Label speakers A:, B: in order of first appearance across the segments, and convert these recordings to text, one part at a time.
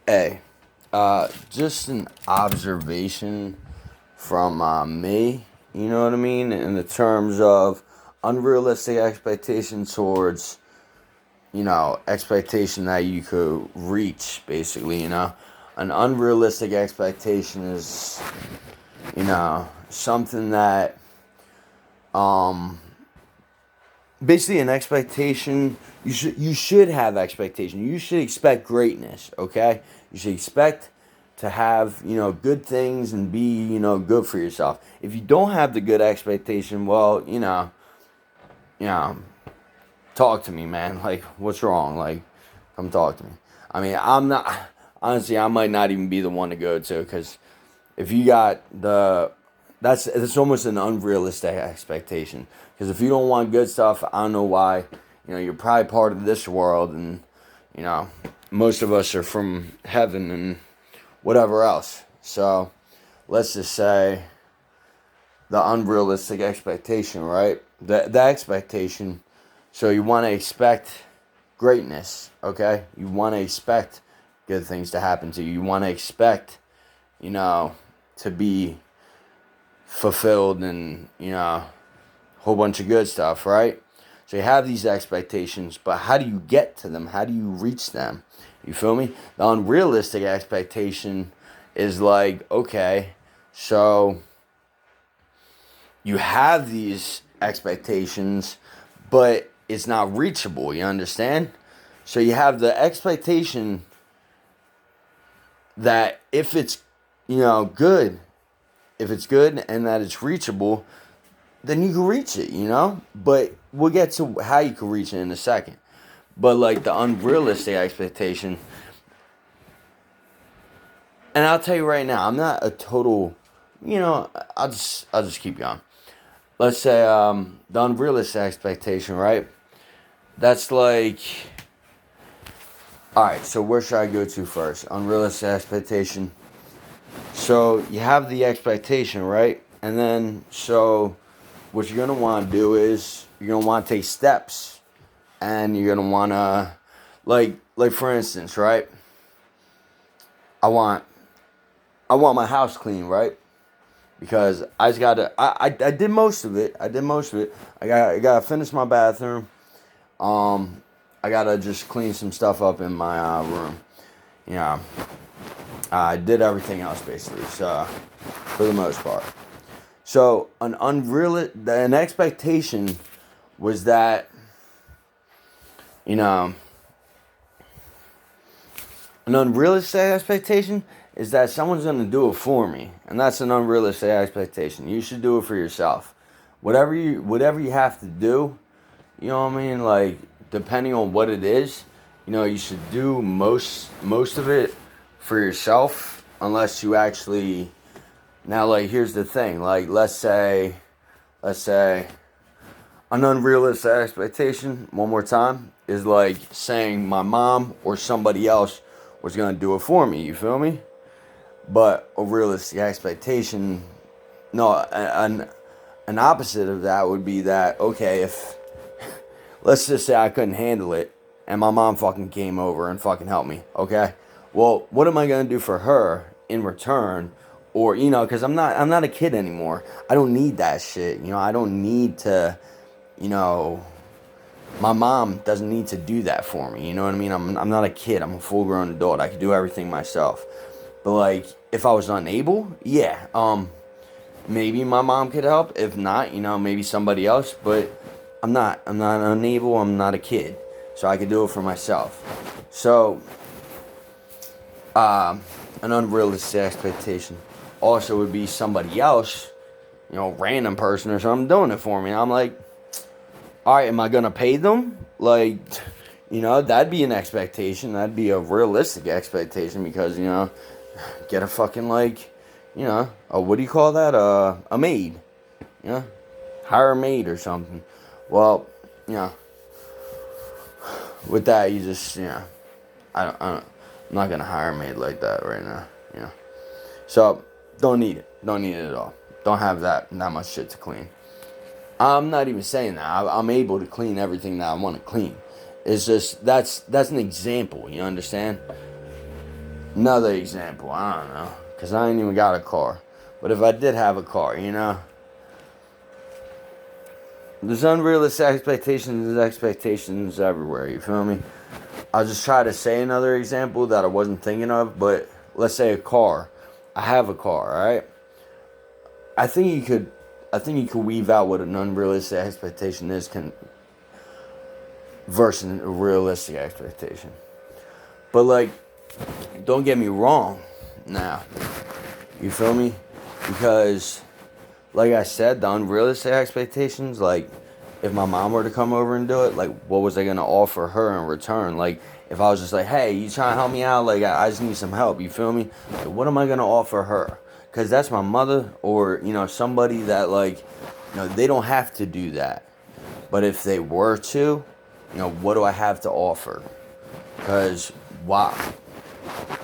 A: Hey, just an observation from me, you know what I mean? In the terms of unrealistic expectations towards, expectation that you could reach, basically, An unrealistic expectation is, something that, um, basically an expectation. You should have expectation. You should expect greatness. Okay, you should expect to have good things and be good for yourself. If you don't have the good expectation, well, you know talk to me, man. Like, what's wrong? Like, come talk to me. I mean, I'm not, honestly, I might not even be the one to go to, because if you got that's almost an unrealistic expectation. Because if you don't want good stuff, I don't know why. You're probably part of this world, and you know, most of us are from heaven and whatever else. So let's just say the unrealistic expectation, right? The expectation. So you want to expect greatness, okay? You want to expect good things to happen to you. You want to expect, to be fulfilled and, a whole bunch of good stuff, right? So you have these expectations, but how do you get to them? How do you reach them? You feel me? The unrealistic expectation is like, okay, so you have these expectations, but it's not reachable, you understand? So you have the expectation that if it's good and that it's reachable, then you can reach it, But we'll get to how you can reach it in a second. But like the unrealistic expectation, and I'll tell you right now, I'm not a total, I'll just keep going. Let's say the unrealistic expectation, right? That's like, all right. So where should I go to first? Unrealistic expectation. So you have the expectation, right? And then so what you're gonna want to do is you're gonna want to take steps, and you're gonna want to like for instance, right? I want my house clean, right? Because I just gotta. I did most of it. I gotta finish my bathroom. I gotta just clean some stuff up in my room. Yeah, I did everything else basically. So for the most part. So an expectation was that you know an unrealistic expectation is that someone's gonna do it for me, and that's an unrealistic expectation. You should do it for yourself. Whatever you have to do, you know what I mean? Like, depending on what it is, you should do most of it for yourself, unless you actually. Now, like, here's the thing. Like, let's say an unrealistic expectation, one more time, is like saying my mom or somebody else was gonna do it for me. You feel me? But a realistic expectation, no, an opposite of that would be that, okay, if let's just say I couldn't handle it and my mom fucking came over and fucking helped me, okay? Well, what am I gonna do for her in return? Or, because I'm not a kid anymore. I don't need that shit. I don't need to, you know, my mom doesn't need to do that for me. You know what I mean? I'm not a kid. I'm a full grown adult. I can do everything myself. But like, if I was unable, yeah, maybe my mom could help. If not, maybe somebody else. But I'm not unable. I'm not a kid, so I could do it for myself. So, an unrealistic expectation also would be somebody else, random person or something doing it for me. I'm like, all right, am I gonna pay them? Like, that'd be an expectation. That'd be a realistic expectation because get a fucking what do you call that? A maid. Hire a maid or something. Well, with that you just I'm not gonna hire a maid like that right now. So don't need it. Don't need it at all. Don't have that much shit to clean. I'm not even saying that. I'm able to clean everything that I want to clean. It's just that's an example. You understand? Another example, I don't know, because I ain't even got a car. But if I did have a car, there's unrealistic expectations, there's expectations everywhere, you feel me? I'll just try to say another example that I wasn't thinking of, but let's say a car. I have a car, alright? I think you could weave out what an unrealistic expectation is versus a realistic expectation. But like, don't get me wrong now. You feel me? Because like I said, the unrealistic expectations, like if my mom were to come over and do it, like what was I gonna offer her in return? Like if I was just like, hey, you trying to help me out? Like I just need some help. You feel me? Like, what am I gonna offer her? Because that's my mother, or somebody that like, they don't have to do that. But if they were to, what do I have to offer? Because why?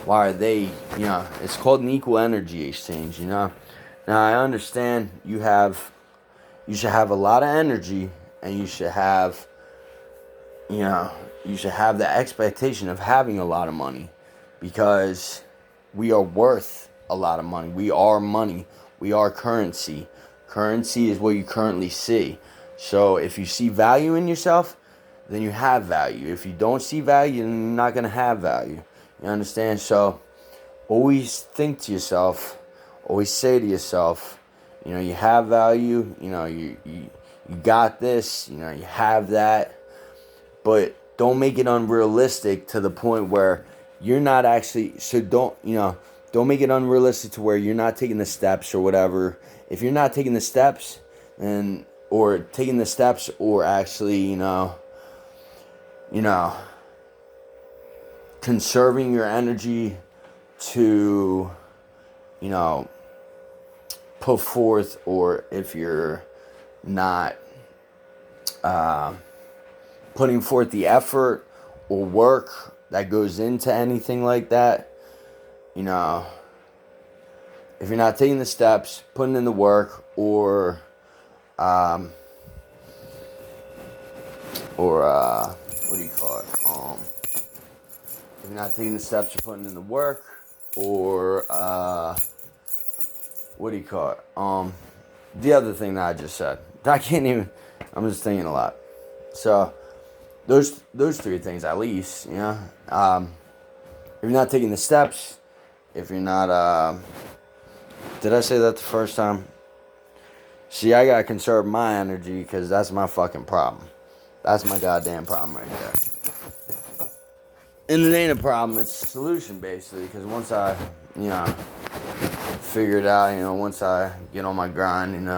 A: Why are they? It's called an equal energy exchange. Now I understand you should have a lot of energy, and you should have the expectation of having a lot of money, because we are worth a lot of money. We are money. We are currency. Currency is what you currently see. So if you see value in yourself, then you have value. If you don't see value, then you're not going to have value. You understand? So always think to yourself, always say to yourself, you have value, you got this, you have that. But don't make it unrealistic to the point where you're not actually, don't make it unrealistic to where you're not taking the steps or whatever. If you're not taking the steps, or actually, conserving your energy to, put forth, or if you're not putting forth the effort or work that goes into anything like that, if you're not taking the steps, putting in the work, or what do you call it? If you're not taking the steps or putting in the work, or what do you call it? The other thing that I just said. I'm just thinking a lot. So those three things at least, if you're not taking the steps, if you're not did I say that the first time? See, I gotta conserve my energy, because that's my fucking problem. That's my goddamn problem right there. And it ain't a problem, it's a solution, basically, because once I, figure it out, once I get on my grind,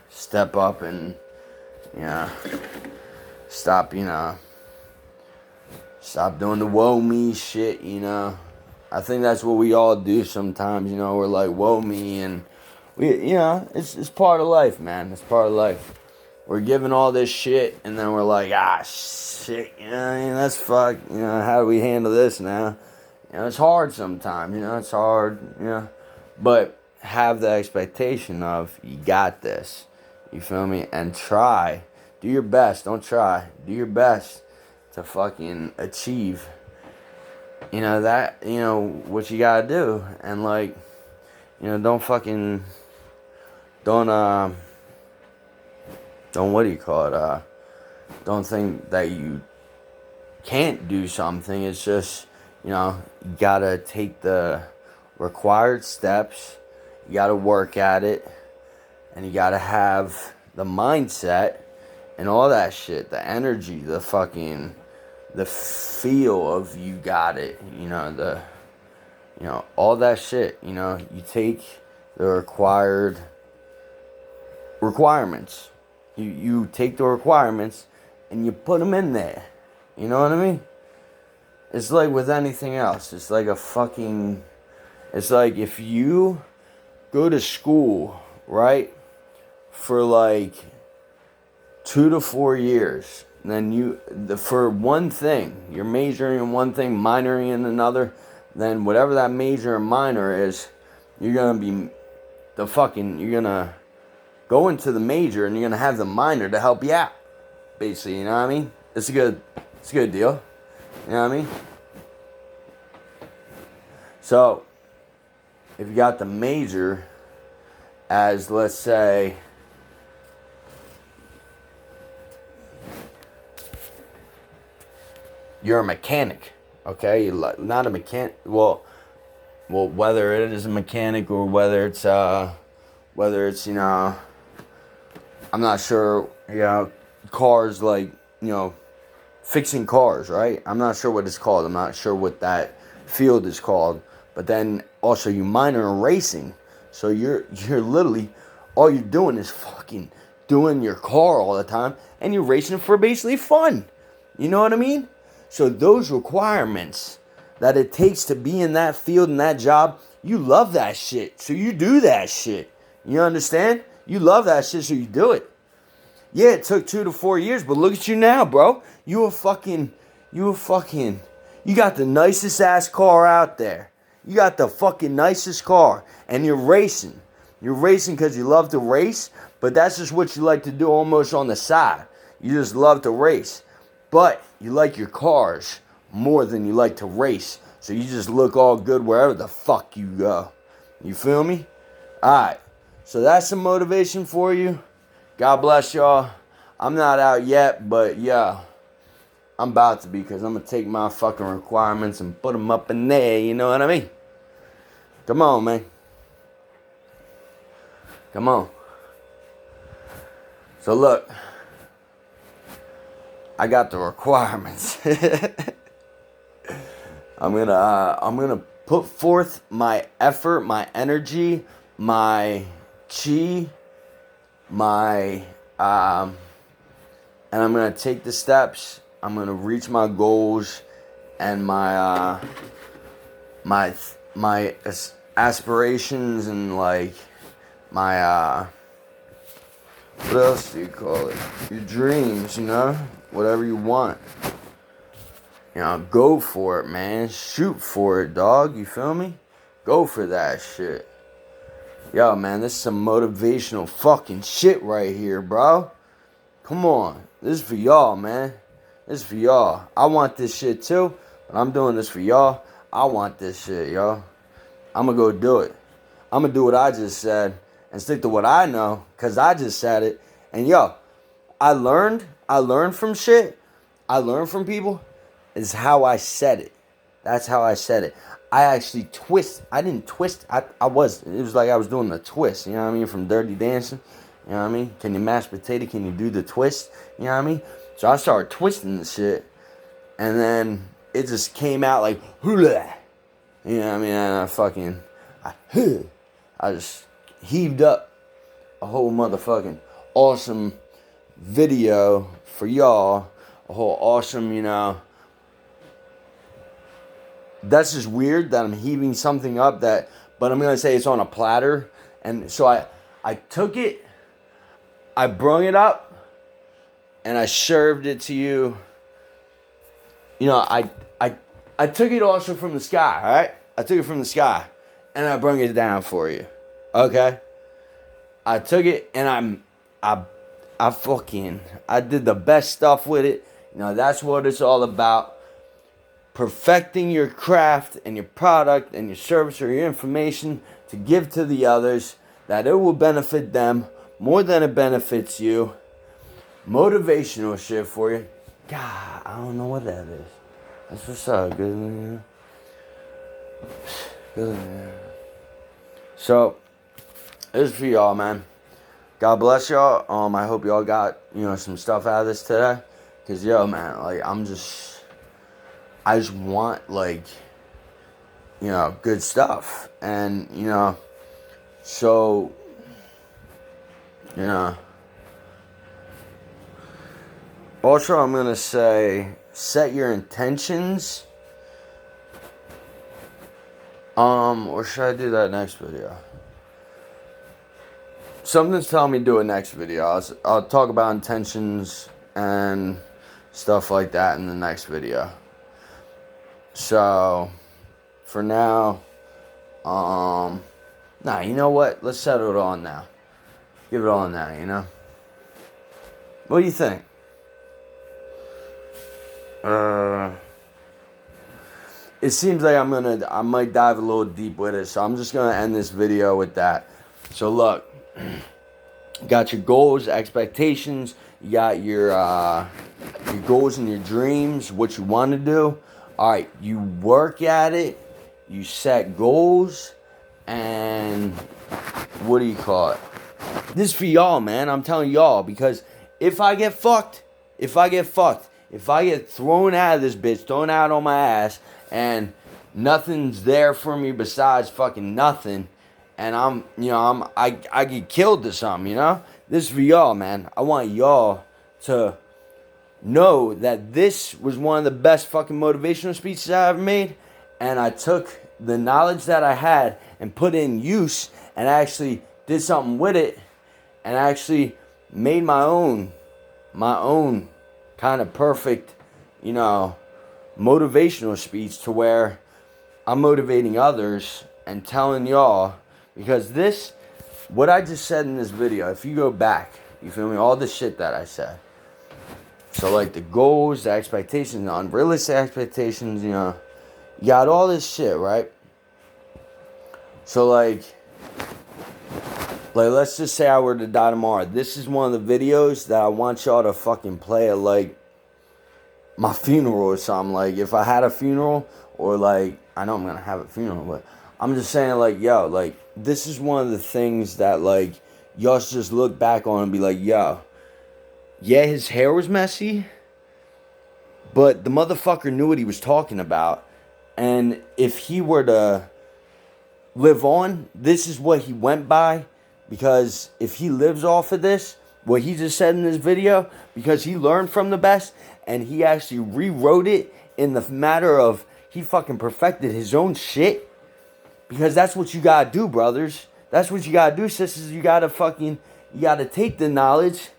A: step up and, stop doing the woe me shit, I think that's what we all do sometimes, we're like, woe me, and we, it's part of life, man, it's part of life. We're given all this shit, and then we're like, shit, that's fuck, how do we handle this now? It's hard sometimes, it's hard, but have the expectation of, you got this, you feel me, and try, do your best, don't try, do your best to fucking achieve, that, what you gotta do, and like, don't what do you call it, don't think that you can't do something. It's just, you gotta take the required steps, you gotta work at it, and you gotta have the mindset and all that shit, the energy, the feel of you got it, all that shit, you take the requirements. You take the requirements and you put them in there. You know what I mean? It's like with anything else. It's like it's like if you go to school, right, for like 2 to 4 years, then for one thing, you're majoring in one thing, minoring in another, then whatever that major and minor is, you're gonna go into the major, and you're gonna have the minor to help you out, basically. You know what I mean? It's a good deal. You know what I mean? So, if you got the major as, let's say, you're a mechanic, okay? You're not a mechanic. Well, whether it is a mechanic or whether it's I'm not sure, cars, like, fixing cars, right? I'm not sure what it's called. I'm not sure what that field is called. But then also you minor in racing. So you're literally, all you're doing is fucking doing your car all the time, and you're racing for basically fun. You know what I mean? So those requirements that it takes to be in that field and that job, you love that shit. So you do that shit. You understand? You love that shit, so you do it. Yeah, it took 2 to 4 years, but look at you now, bro. You got the nicest ass car out there. You got the fucking nicest car, and you're racing. You're racing because you love to race, but that's just what you like to do almost on the side. You just love to race. But you like your cars more than you like to race. So you just look all good wherever the fuck you go. You feel me? Alright. So that's some motivation for you. God bless y'all. I'm not out yet, but yeah, I'm about to be, because I'm going to take my fucking requirements and put them up in there. You know what I mean? Come on, man. Come on. So look, I got the requirements. I'm gonna put forth my effort, my energy, my chi, and I'm gonna take the steps. I'm gonna reach my goals and my aspirations, and like my what else do you call it? Your dreams, whatever you want. Go for it, man. Shoot for it, dog. You feel me? Go for that shit. Yo, man, this is some motivational fucking shit right here, bro. Come on. This is for y'all, man. This is for y'all. I want this shit too, but I'm doing this for y'all. I want this shit, y'all. I'm gonna go do it. I'm gonna do what I just said and stick to what I know, because I just said it. And yo, I learned from shit. I learned from people. Is how I said it. That's how I said it. I actually I didn't twist. It was like I was doing the twist, you know what I mean, from Dirty Dancing. You know what I mean? Can you mash potato? Can you do the twist? You know what I mean? So I started twisting the shit, and then it just came out like, hula. You know what I mean? And I just heaved up a whole motherfucking awesome video for y'all. A whole awesome, that's just weird that I'm heaving something up but I'm going to say it's on a platter. And so I took it, I brung it up, and I served it to you. I took it also from the sky, all right? I took it from the sky, and I brung it down for you, okay? I took it, and I did the best stuff with it. That's what it's all about. Perfecting your craft and your product and your service or your information to give to the others, that it will benefit them more than it benefits you. Motivational shit for you. God, I don't know what that is. That's what's up. Good. So, this is for y'all, man. God bless y'all. I hope y'all got, some stuff out of this today. Because, yo, man, like, I just want, like, good stuff. And, so, also, I'm going to say, set your intentions. Or should I do that next video? Something's telling me to do a next video. I'll talk about intentions and stuff like that in the next video. So, for now, you know what? Let's settle it on now. Give it on now, What do you think? it seems like I might dive a little deep with it, so I'm just gonna end this video with that. So look, you got your goals, expectations, you got your goals and your dreams, what you want to do. All right, you work at it, you set goals, and what do you call it? This is for y'all, man. I'm telling y'all, because if I get thrown out of this bitch, thrown out on my ass, and nothing's there for me besides fucking nothing, and I get killed or something, you know? This is for y'all, man. I want y'all to know that this was one of the best fucking motivational speeches I ever made, and I took the knowledge that I had and put it in use and actually did something with it and actually made my own kind of perfect, motivational speech to where I'm motivating others and telling y'all, because what I just said in this video, if you go back, you feel me, all the shit that I said. So like the goals, the expectations, the unrealistic expectations, you got all this shit, right? So like let's just say I were to die tomorrow. This is one of the videos that I want y'all to fucking play at like my funeral or something. Like if I had a funeral, or like, I know I'm gonna have a funeral, but I'm just saying like, yo, like this is one of the things that like y'all should just look back on and be like, yo, yeah, his hair was messy, but the motherfucker knew what he was talking about. And if he were to live on, this is what he went by. Because if he lives off of this, what he just said in this video, because he learned from the best and he actually rewrote it in the matter of, he fucking perfected his own shit. Because that's what you gotta do, brothers. That's what you gotta do, sisters. You gotta take the knowledge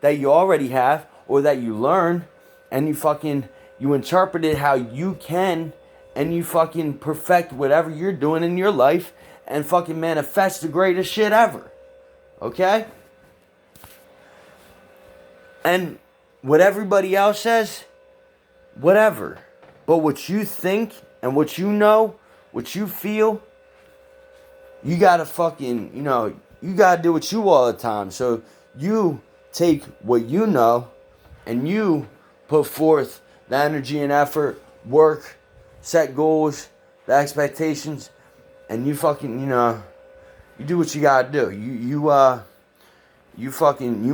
A: that you already have or that you learn, and you interpret it how you can, and you fucking perfect whatever you're doing in your life and fucking manifest the greatest shit ever. Okay? And what everybody else says, whatever. But what you think and what you know, what you feel, you gotta fucking, you gotta do what you all the time. So you take what you know and you put forth the energy and effort, work, set goals, the expectations, and you fucking, you do what you gotta do. You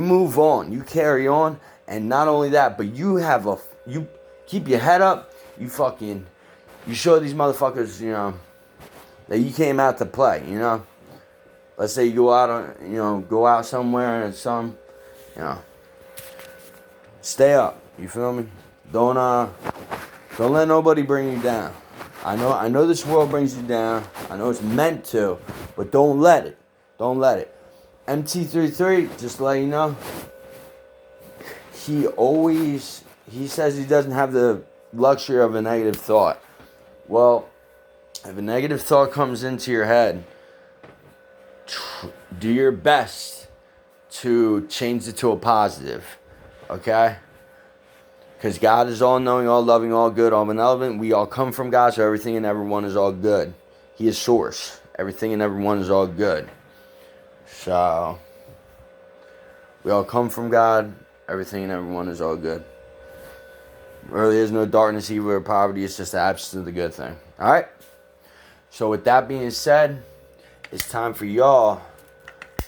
A: move on, you carry on, and not only that, but you keep your head up. You show these motherfuckers, that you came out to play. Let's say you go out somewhere and stay up. You feel me? Don't let nobody bring you down. I know this world brings you down. I know it's meant to, but don't let it. Don't let it. MT33, just to let you know, he says he doesn't have the luxury of a negative thought. Well, if a negative thought comes into your head, do your best to change it to a positive. Okay? Because God is all-knowing, all-loving, all-good, all-benevolent. We all come from God, so everything and everyone is all good. He is source. Everything and everyone is all good. So, we all come from God. Everything and everyone is all good. There really is no darkness, evil, or poverty. It's just the absence of the good thing. Alright? So, with that being said, it's time for y'all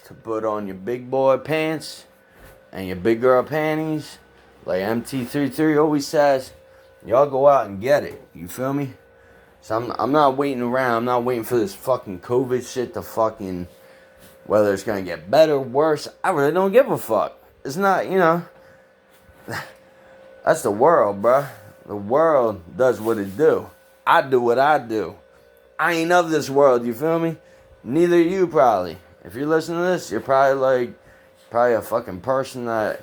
A: to put on your big boy pants and your big girl panties. Like MT33 always says, y'all go out and get it. You feel me? So I'm not waiting around. I'm not waiting for this fucking COVID shit to fucking, whether it's going to get better, worse. I really don't give a fuck. It's not, that's the world, bruh. The world does what it do. I do what I do. I ain't of this world, you feel me? Neither you, probably. If you're listening to this, you're probably a fucking person that,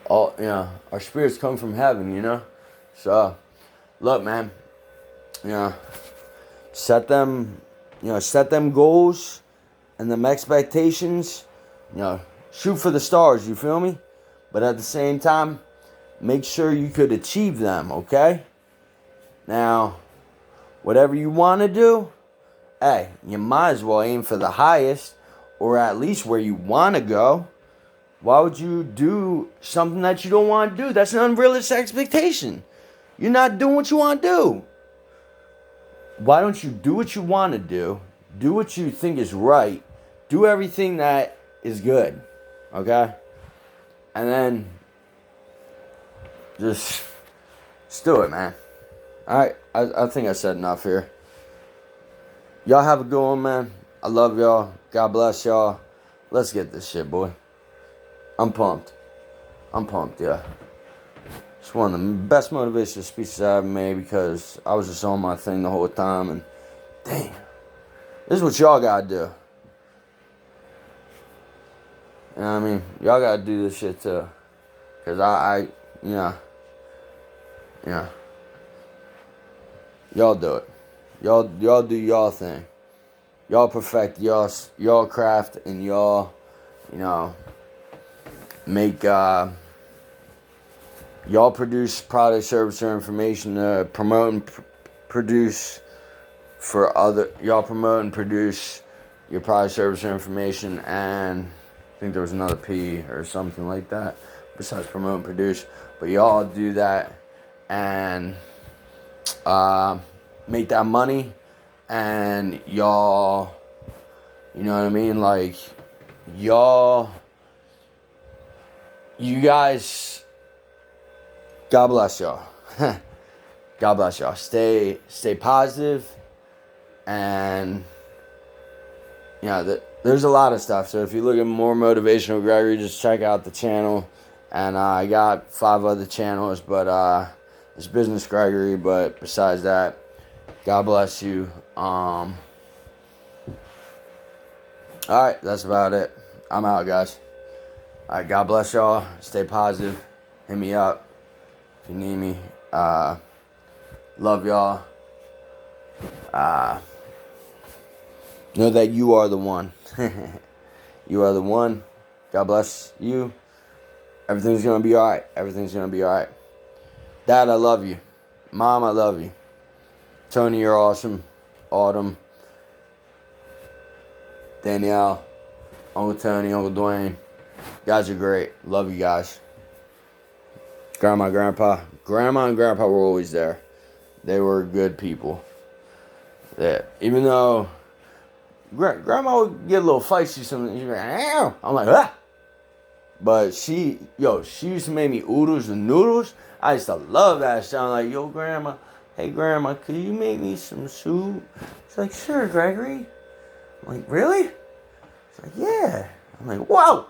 A: our spirits come from heaven, So, look, man, set them goals and them expectations, shoot for the stars, you feel me? But at the same time, make sure you could achieve them, okay? Now, whatever you want to do, hey, you might as well aim for the highest, or at least where you want to go. Why would you do something that you don't want to do? That's an unrealistic expectation. You're not doing what you want to do. Why don't you do what you want to do what you think is right, do everything that is good, okay? And then just do it, man. Alright, I think I said enough here. Y'all have a good one, man. I love y'all. God bless y'all. Let's get this shit, boy. I'm pumped, yeah. It's one of the best motivational speeches I ever made because I was just on my thing the whole time, and damn, this is what y'all gotta do. You know what I mean? Y'all gotta do this shit too. Cause yeah. Y'all do it. Y'all do y'all thing. Y'all perfect y'all craft, and y'all, make y'all produce product, service, or information to promote and produce for other. Y'all promote and produce your product, service, or information, and I think there was another P or something like that besides promote and produce. But y'all do that and make that money, and y'all, you know what I mean? Like, you guys, God bless y'all. God bless y'all. Stay positive, and there's a lot of stuff. So if you look at more motivational Gregory, just check out the channel. And I got 5 other channels, but it's Business Gregory. But besides that, God bless you. All right, that's about it. I'm out, guys. All right, God bless y'all. Stay positive. Hit me up if you need me. Love y'all. Know that you are the one. You are the one. God bless you. Everything's going to be all right. Everything's going to be all right. Dad, I love you. Mom, I love you. Tony, you're awesome. Autumn. Danielle. Uncle Tony, Uncle Dwayne. You guys are great. Love you guys. Grandma, Grandpa. Grandma and Grandpa were always there. They were good people. Yeah. Even though Grandma would get a little feisty something. She'd be like, "Ow." I'm like, ah. But she used to make me oodles and noodles. I used to love that shit. I'm like, yo, Grandma, hey, Grandma, could you make me some soup? She's like, sure, Gregory. I'm like, really? She's like, yeah. I'm like, whoa.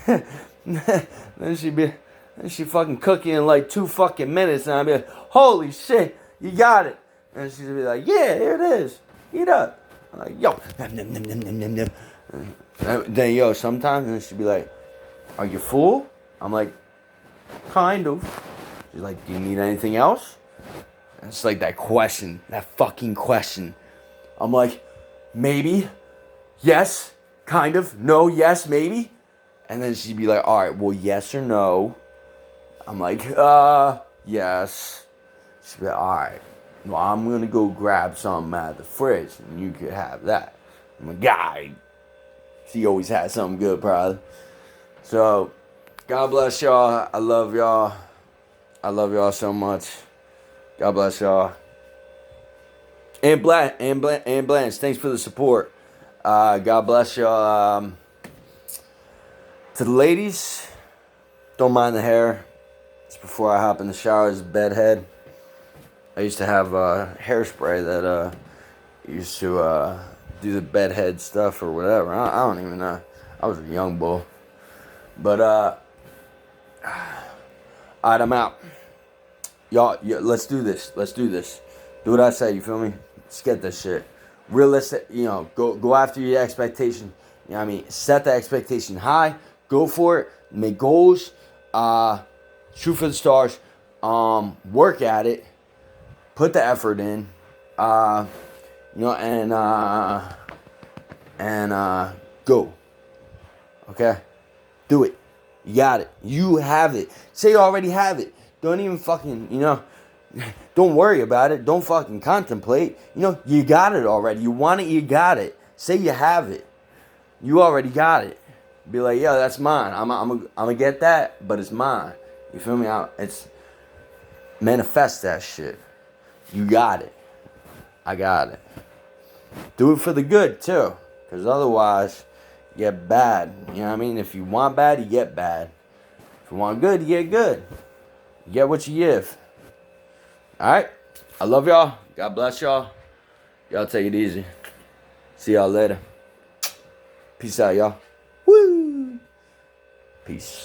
A: Then she'd fucking cook it in like 2 fucking minutes, and I'd be like, holy shit, you got it. And she'd be like, yeah, here it is. Eat up. I'm like, yo. And then, sometimes, and she'd be like, are you full? I'm like, kind of. She's like, do you need anything else? And it's like that question, that fucking question. I'm like, maybe, yes, kind of, no, yes, maybe. And then she'd be like, all right, well, yes or no. I'm like, yes. She'd be like, all right, well, I'm going to go grab something out of the fridge, and you could have that. I'm like, guy. She always had something good, probably. So, God bless y'all. I love y'all. I love y'all so much. God bless y'all. And Blanche, thanks for the support. God bless y'all. To the ladies, don't mind the hair. It's before I hop in the shower. It's a bedhead. I used to have hairspray that used to do the bedhead stuff or whatever. I don't even know. I was a young bull. But, alright, I'm out. Y'all, let's do this. Let's do this. Do what I say, you feel me? Let's get this shit. Realistic, go after your expectation. You know what I mean? Set the expectation high. Go for it. Make goals. Shoot for the stars. Work at it. Put the effort in. And go. Okay? Do it. You got it. You have it. Say you already have it. Don't even fucking, don't worry about it. Don't fucking contemplate. You got it already. You want it, you got it. Say you have it. You already got it. Be like, yo, that's mine. I'm gonna get that, but it's mine. You feel me? It's manifest that shit. You got it. I got it. Do it for the good too, because otherwise, you get bad. You know what I mean? If you want bad, you get bad. If you want good, you get good. You get what you give. Alright? I love y'all. God bless y'all. Y'all take it easy. See y'all later. Peace out, y'all. Woo! Peace.